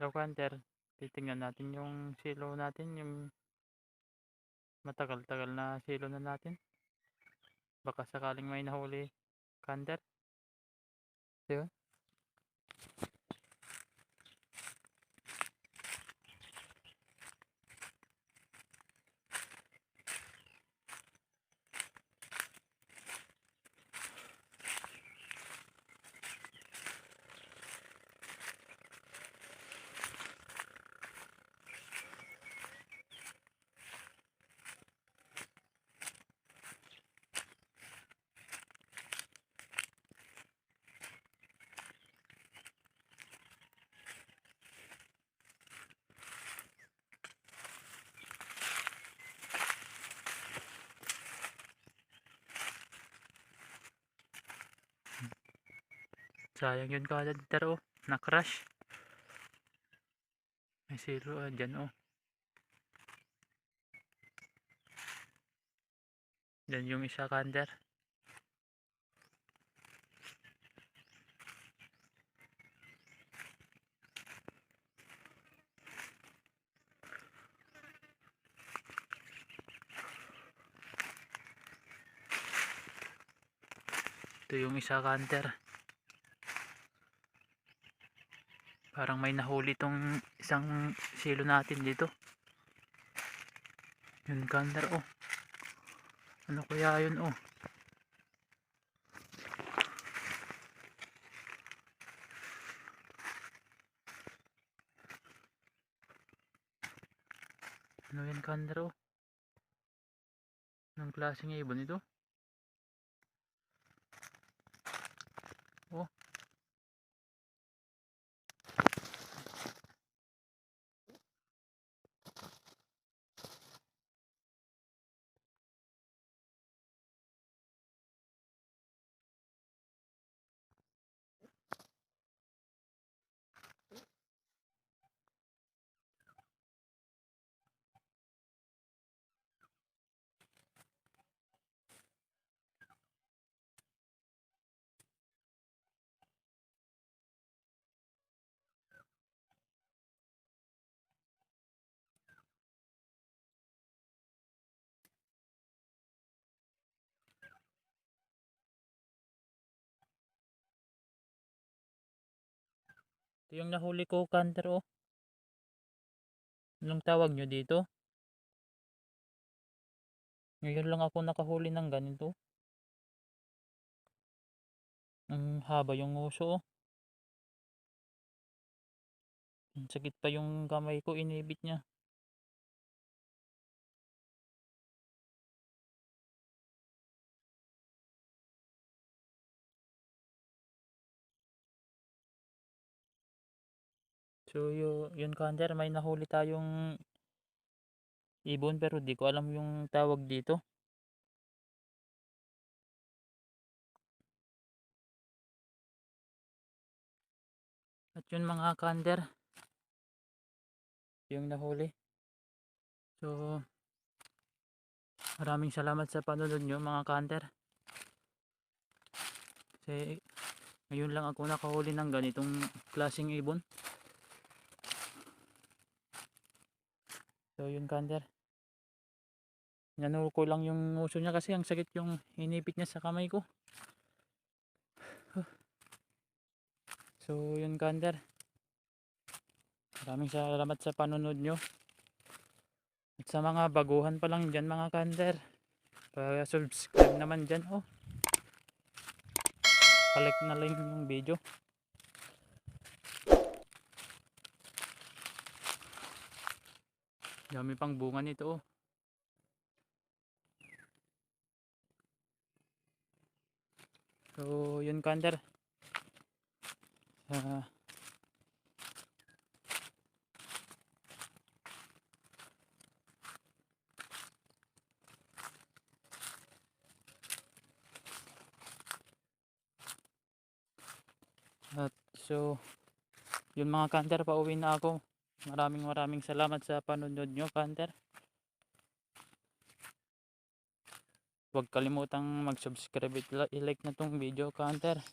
So, Hunter, titingnan natin yung silo natin, yung matagal-tagal na silo na natin. Baka sakaling may nahuli, Hunter. Diba? Sayang yun Hunter, oh. Na-crush. May silo dyan, oh. Yan yung isa, Hunter. Ito yung isa, Hunter. Parang may nahuli tong isang silo natin dito. Yun, Hunter, oh. Ano kaya yun, oh? Ano yan, Hunter, oh? Anong klaseng ibon ito? Oh. Ito yung nahuli ko, Hunter, oh. Anong tawag nyo dito? Ngayon lang ako nakahuli ng ganito. Ang haba yung uso, oh. Ang sakit pa yung kamay ko, inibit niya. So yun Hunter, may nahuli tayong ibon pero di ko alam yung tawag dito. At yun mga Hunter, yung nahuli. So maraming salamat sa panonood nyo mga Hunter. Kasi ngayon lang ako nakahuli ng ganitong klaseng ibon. So yun Hunter, nanuro ko lang yung uso niya kasi ang sakit yung inipit niya sa kamay ko. So yun Hunter, maraming salamat sa panonood nyo. At sa mga baguhan pa lang dyan mga Hunter, subscribe naman dyan, oh. Palike na lang yung video. Dami pang bunga nito, oh. So yun Hunter, at so yun mga Hunter, pauwi na ako. Maraming salamat sa panonood nyo Hunter. Huwag kalimutang mag subscribe at i-like na tong video Hunter.